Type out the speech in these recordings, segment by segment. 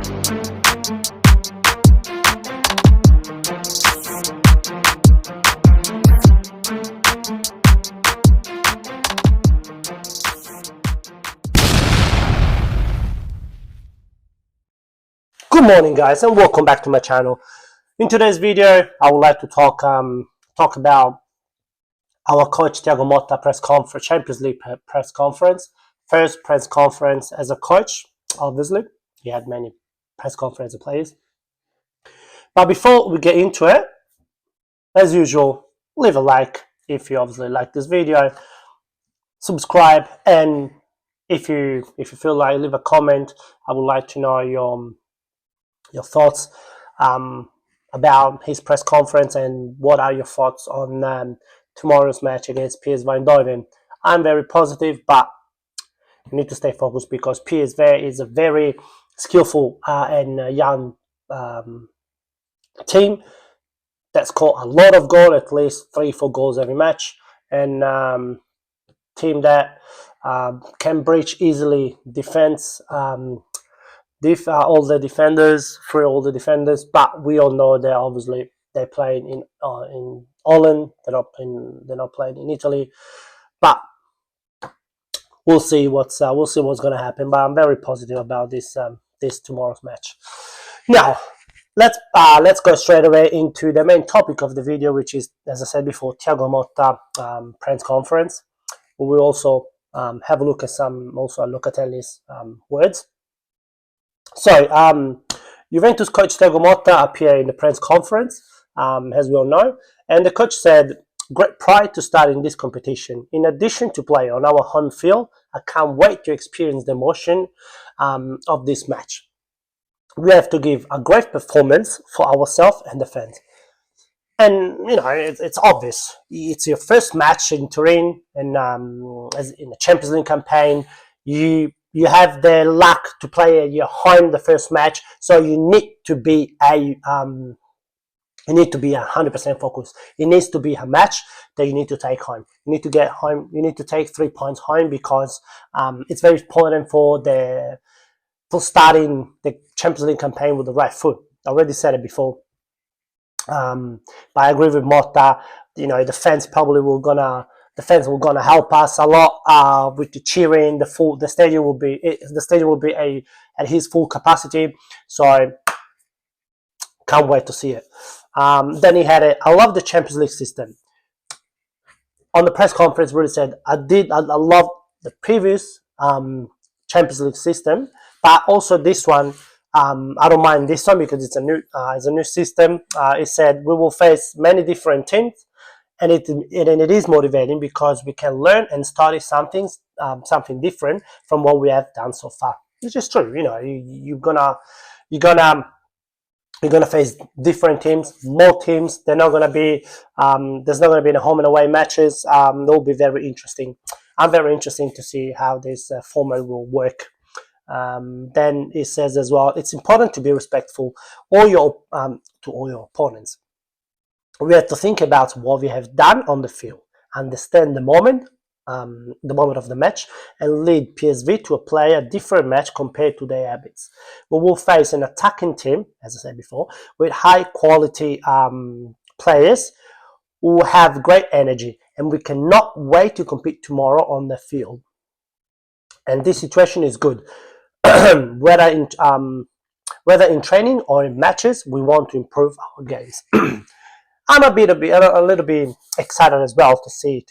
Good morning, guys, and welcome back to my channel. In today's video, I would like to talk about our coach Thiago Motta press conference, Champions League press conference, first press conference as a coach. Obviously, he had many press conference players. But before we get into it, as usual, leave a like if you obviously like this video, subscribe, and if you feel like, leave a comment. I would like to know your thoughts about his press conference, and what are your thoughts on tomorrow's match against PSV Eindhoven. I'm very positive, but you need to stay focused because PSV is a very skillful and young team that scored a lot of goals, at least 3-4 goals every match, and team that can breach easily defense. All the defenders, through all the defenders, but we all know that obviously they're playing in Holland. They're not playing in Italy, but we'll see what's going to happen. But I'm very positive about this tomorrow's match. Now, let's go straight away into the main topic of the video, which is, as I said before, Thiago Motta press conference. We will also have a look at Locatelli's words. So, Juventus coach Thiago Motta appeared in the press conference, as we all know, and the coach said, "Great pride to start in this competition. In addition to play on our home field, I can't wait to experience the emotion of this match. We have to give a great performance for ourselves and the fans." And it's obvious. It's your first match in Turin, and as in the Champions League campaign, you have the luck to play at your home the first match, so you need to be 100% focused. It needs to be a match that you need to take home. You need to get home. You need to take 3 points home, because it's very important for starting the Champions League campaign with the right foot. I already said it before. But I agree with Motta. The fans were gonna help us a lot with the cheering. The stadium will be at his full capacity. So I can't wait to see it. Then he had it. I love the Champions League system. On the press conference, really said, I love the previous Champions League system, but also this one. I don't mind this one because it's a new system. It said we will face many different teams, and it is motivating because we can learn and study something different from what we have done so far. Which is true. You're gonna face different teams, more teams. They're not gonna be there's not gonna be the home and away matches. They'll be very interesting. I'm very interested to see how this format will work. Then it says as well, it's important to be respectful to all your opponents. We have to think about what we have done on the field, understand the moment of the match, and lead PSV to play a different match compared to their habits. We will face an attacking team, as I said before, with high quality players who have great energy, and we cannot wait to compete tomorrow on the field. And this situation is good. Whether in training or in matches, we want to improve our games. I'm a little bit excited as well to face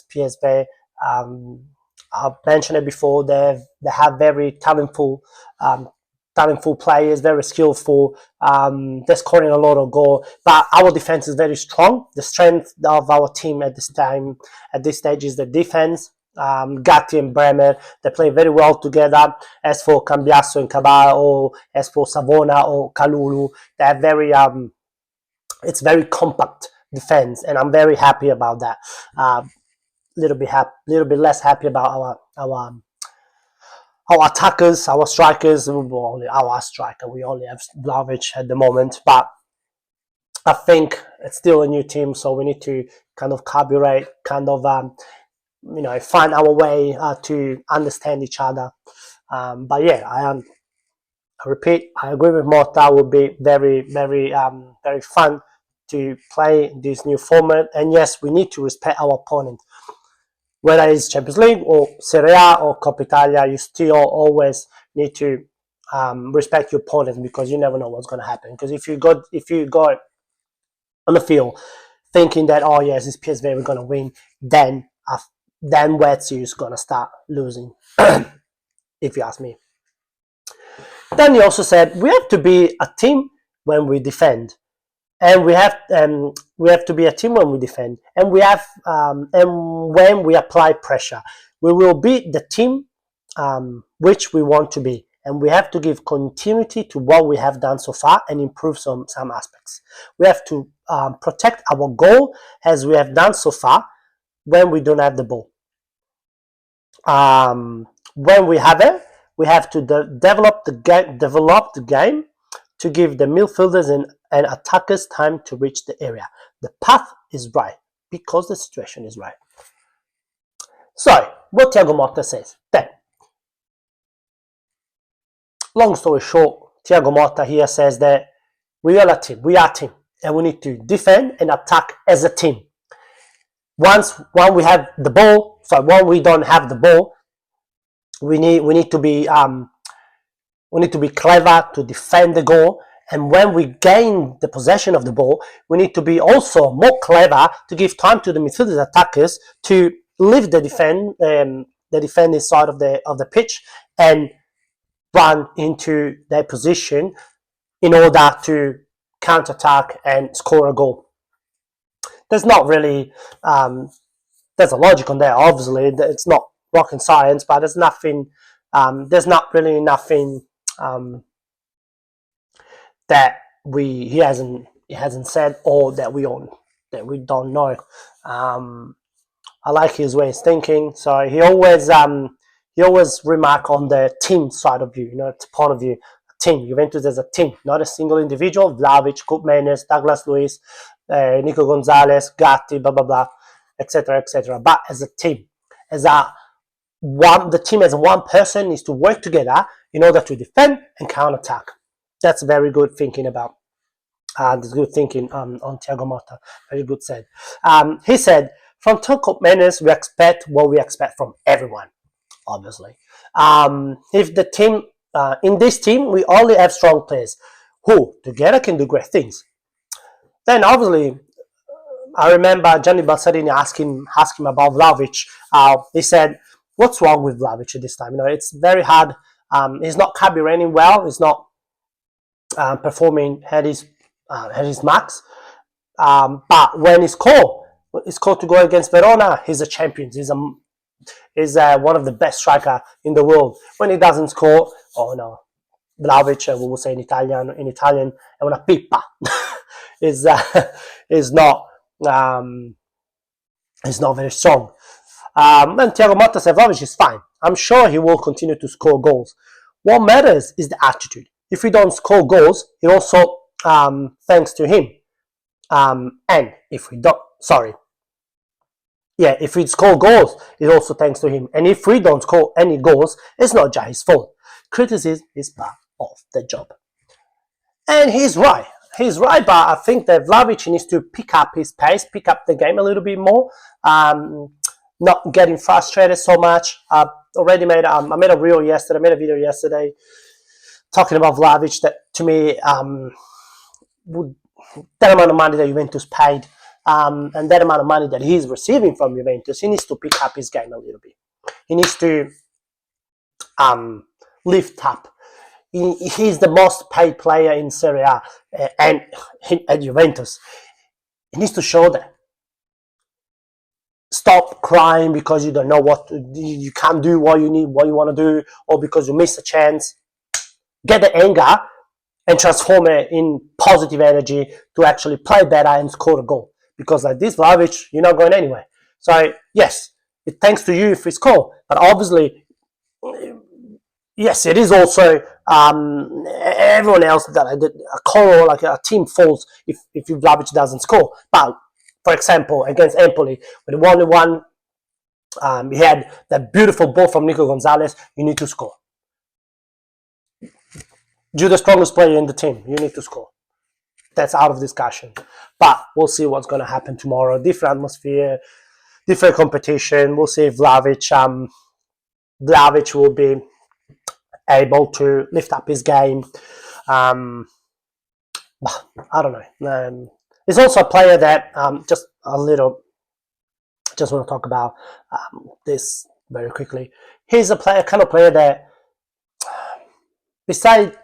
PSV. I've mentioned it before. They have very talentful players, very skillful. They're scoring a lot of goals, but our defense is very strong. The strength of our team at this stage, is the defense. Gatti and Bremer, they play very well together. As for Cambiasso and Cabal, or as for Savona or Kalulu, they are it's very compact defense, and I'm very happy about that. Little bit less happy about our attackers, our strikers. Only our striker. We only have Vlahovic at the moment, but I think it's still a new team, so we need to kind of carburate, find our way to understand each other. But yeah, I repeat, I agree with Morta. Would be very, very, very fun to play this new format. And yes, we need to respect our opponent, whether it's Champions League or Serie A or Coppa Italia. You still always need to respect your opponent, because you never know what's going to happen. Because if you go on the field thinking that, oh yes, this PSV we're going to win, then Wetzel is going to start losing, if you ask me. Then he also said we have to be a team when we defend, and we have to be a team when we defend, and and when we apply pressure, we will be the team which we want to be, and we have to give continuity to what we have done so far and improve some aspects. We have to protect our goal as we have done so far when we don't have the ball. When we have it, we have to develop the game to give the midfielders and attackers time to reach the area. The path is right because the situation is right. So, what Thiago Motta says then. Long story short, Thiago Motta here says that we are a team, and we need to defend and attack as a team. When we have the ball, when we don't have the ball, we need to be clever to defend the goal, and when we gain the possession of the ball, we need to be also more clever to give time to the midfielders attackers to leave the defending side of the pitch and run into their position in order to counter-attack and score a goal. There's not really there's a logic on there. Obviously, it's not rocket science, but there's nothing. There's not really nothing that he hasn't said, or that we don't know. I like his way of thinking. So he always remark on the team side of view. It's a point of view. A team. Juventus as a team, not a single individual. Vlahovic, Koopmeiners, Douglas Luiz, Nico Gonzalez, Gatti, blah blah blah, etc., etc. But as a team, the team as one person needs to work together in order to defend and counter-attack. That's very good thinking about. That's good thinking on Thiago Motta. Very good said. He said, from Koopmeiners, we expect what we expect from everyone, obviously. If the team, in this team, we only have strong players who together can do great things. Then obviously, I remember Gianni Balsarini asking about Vlahovic. He said, what's wrong with Vlahovic at this time? It's very hard. He's not carbureting well. He's not performing at his max. But when he's called to go against Verona, he's a champion. He's one of the best striker in the world. When he doesn't score, oh no, Vlahovic, we will say in Italian, è una pippa. is not very strong. And Thiago Motta said Vlahovic is fine. I'm sure he will continue to score goals. What matters is the attitude. If we don't score goals, it also thanks to him. And if we don't, if we score goals, it also thanks to him. And if we don't score any goals, it's not just his fault. Criticism is part of the job. And he's right. But I think that Vlahovic needs to pick up his pace, pick up the game a little bit more, not getting frustrated so much. I made a video yesterday talking about Vlahovic, that to me, that amount of money that Juventus paid, and that amount of money that he's receiving from Juventus, he needs to pick up his game a little bit. He needs to lift up. He's the most paid player in Serie A, and at Juventus. He needs to show that. Stop crying because you don't know you can't do what you want to do, or because you miss a chance. Get the anger and transform it in positive energy to actually play better and score a goal. Because like this, Vlahovic, you're not going anywhere. So yes, it thanks to you if we score, but obviously, yes, it is also everyone else that a call, like a team falls if Vlahovic doesn't score. But for example, against Empoli, when the 1-1, he had that beautiful ball from Nico Gonzalez. You need to score. you're the strongest player in the team. You need to score. That's out of discussion. But we'll see what's going to happen tomorrow. Different atmosphere, different competition. We'll see if Vlahovic will be able to lift up his game. I don't know. He's also a player that just want to talk about this very quickly. He's a kind of player that beside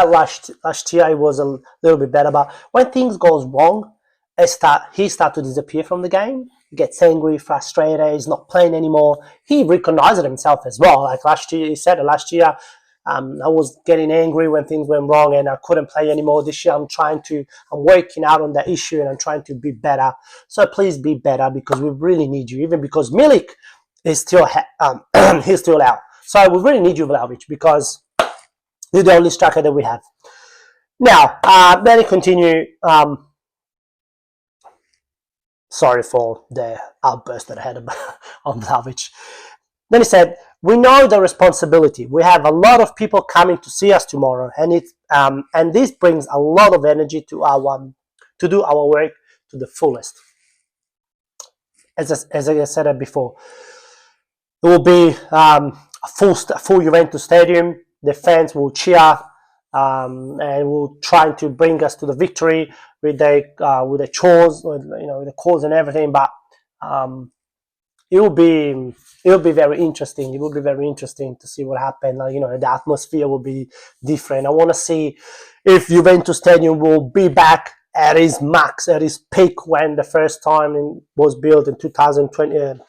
last year, it was a little bit better. But when things goes wrong, he start to disappear from the game. He gets angry, frustrated. He's not playing anymore. He recognized it himself as well. Like last year, he said it last year. I was getting angry when things went wrong and I couldn't play anymore. This year, I'm working out on that issue and I'm trying to be better. So please be better because we really need you. Even because Milik is still he's still out. So we really need you, Vlahovic, because you're the only striker that we have. Now, let me continue. Sorry for the outburst that I had on Vlahovic. Then he said, we know the responsibility. We have a lot of people coming to see us tomorrow, and this brings a lot of energy to do our work to the fullest. As I said before, it will be a full Juventus stadium. The fans will cheer and will try to bring us to the victory with the chores, with the calls and everything. But it will be very interesting. It will be very interesting to see what happens. The atmosphere will be different. I want to see if Juventus Stadium will be back at its max, at its peak when the first time it was built in 2020,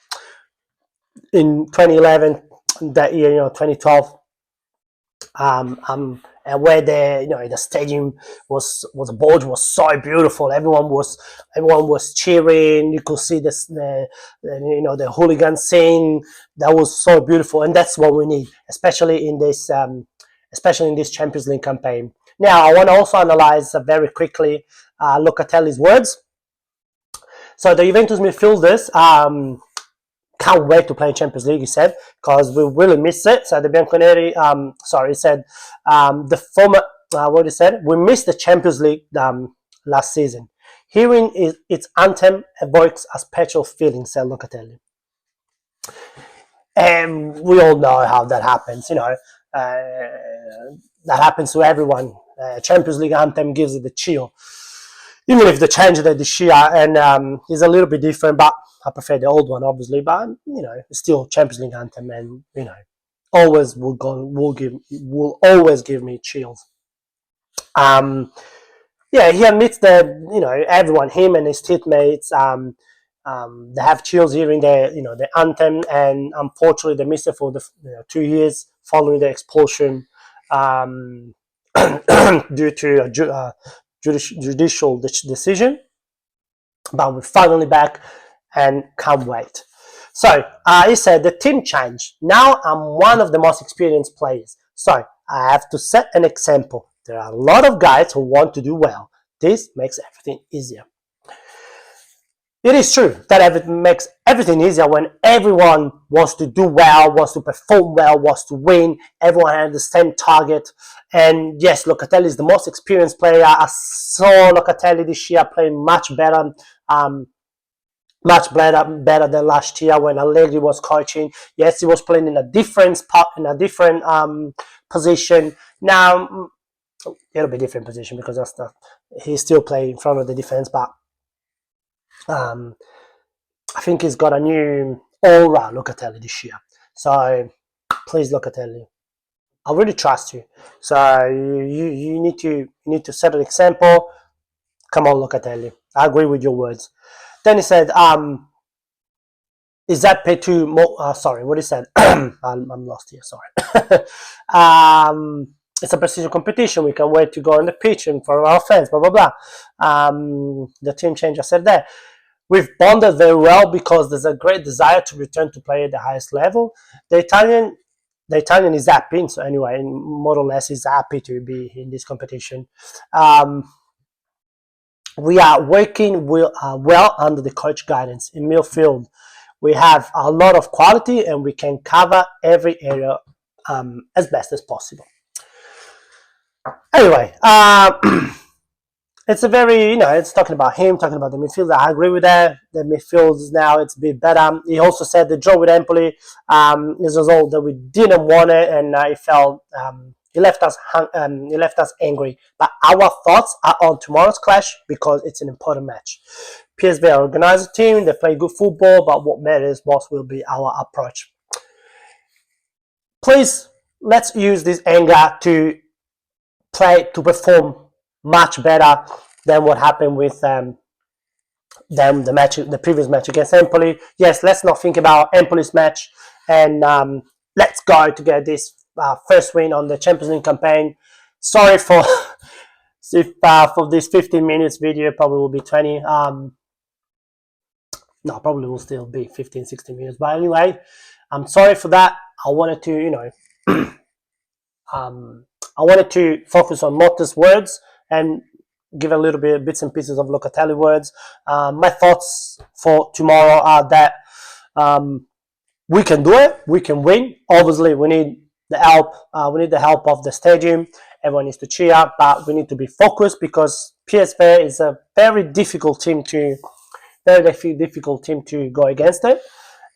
in 2011, that year, 2012. And where the stadium was so beautiful. Everyone was cheering. You could see the hooligan scene. That was so beautiful, and that's what we need, especially in this Champions League campaign. Now, I want to also analyze very quickly Locatelli's words. So the Juventus midfielders can't wait to play in Champions League, he said, because we really miss it. So the Bianconeri, he said, we missed the Champions League last season. Hearing its anthem evokes a special feeling, said Locatelli. And we all know how that happens, that happens to everyone. Champions League anthem gives it the chill. Even if they changed it this year, and it's a little bit different, but I prefer the old one, obviously. But it's still Champions League anthem, and always will always give me chills. He admits that everyone, him and his teammates, they have chills hearing the anthem, and unfortunately they missed it for the 2 years following the expulsion due to a judicial decision. But we're finally back and can't wait. So he said the team changed. Now I'm one of the most experienced players. So I have to set an example. There are a lot of guys who want to do well. This makes everything easier. It is true that it makes everything easier when everyone wants to do well, wants to perform well, wants to win. Everyone has the same target. And yes, Locatelli is the most experienced player. I saw Locatelli this year playing much better than last year when Allegri was coaching. Yes, he was playing in a different spot, in a different position. Now, it'll be a different position because he's still playing in front of the defense, but I think he's got a new aura, Locatelli, this year. So please, Locatelli, I really trust you. So you need to set an example. Come on, Locatelli. I agree with your words. Then he said, is that pay too more? Sorry, what he said? I'm lost here. Sorry. It's a precision competition. We can wait to go on the pitch and for our fans. Blah blah blah. The team change I said there. We've bonded very well because there's a great desire to return to play at the highest level. The Italian is happy. So anyway, more or less, is happy to be in this competition. We are working well under the coach guidance in midfield. We have a lot of quality and we can cover every area as best as possible. Anyway, it's a very, it's talking about him, talking about the midfield. I agree with that. The midfield now it's a bit better. He also said the draw with Empoli is a result that we didn't want it, and he felt he left us angry. But our thoughts are on tomorrow's clash because it's an important match. PSV are an organized team. They play good football, but what matters most will be our approach. Please, let's use this anger to perform much better than what happened with the previous match against Empoli. Yes, let's not think about Empoli's match, and let's go to get this first win on the Champions League campaign. Sorry for for this 15 minutes video, probably will be 20. No, probably will still be 15, 16 minutes. But anyway, I'm sorry for that. I wanted to, I wanted to focus on Motta's words and give a little bit bits and pieces of Locatelli words. My thoughts for tomorrow are that we can do it. We can win. Obviously, we need the help. We need the help of the stadium. Everyone needs to cheer, but we need to be focused because PSV is a very difficult team to go against it,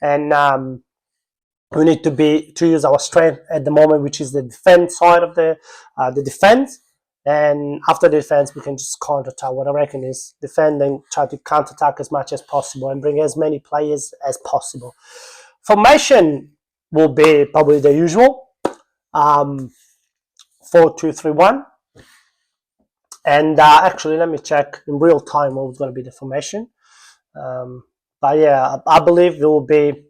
and we need to use our strength at the moment, which is the defense side of the defense. And after the defense, we can just counter-attack. What I reckon is defend and try to counter-attack as much as possible and bring as many players as possible. Formation will be probably the usual 4-2-3-1. And actually, let me check in real time what was going to be the formation. But yeah, I believe it will be.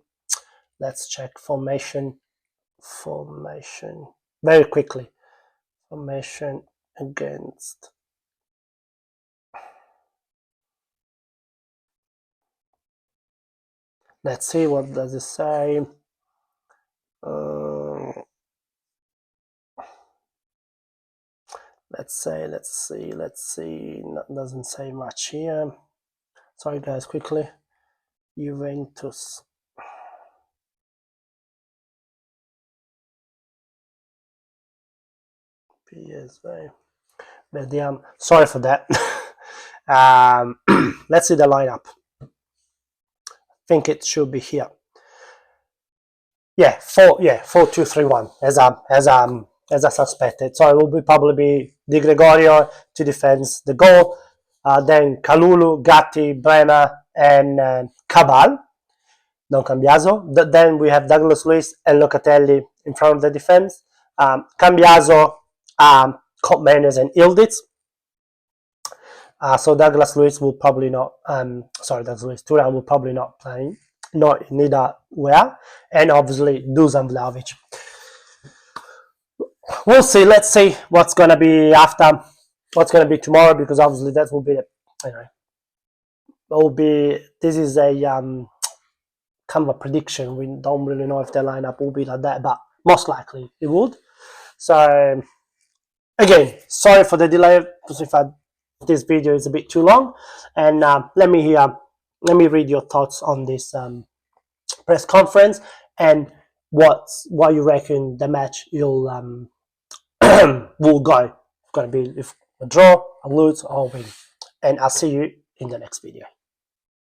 Let's check formation very quickly. Formation against. Let's see, what does it say? Let's see. That doesn't say much here. Sorry guys, quickly. Juventus. PSV. Sorry for that. Let's see the lineup. I think it should be here. Yeah, 4-2-3-1 as I suspected. So it will probably be Di Gregorio to defend the goal. Then Kalulu, Gatti, Bremer, and Cabal. Don Cambiaso. Then we have Douglas Luiz and Locatelli in front of the defense. Cambiaso, Mendes, and Ildiz. So Douglas Luiz will probably not. Douglas Luiz. Thuram will probably not play. Neither where, and obviously Dusan Vlahovic. We'll see. Let's see what's gonna be after. What's gonna be tomorrow, because obviously that will be This is a kind of a prediction. We don't really know if the lineup will be like that, but most likely it would. So again, sorry for the delay, because this video is a bit too long. And let me read your thoughts on this press conference and what you reckon the match you'll will go. It's gonna be if a draw, a lose, or win. And I'll see you in the next video.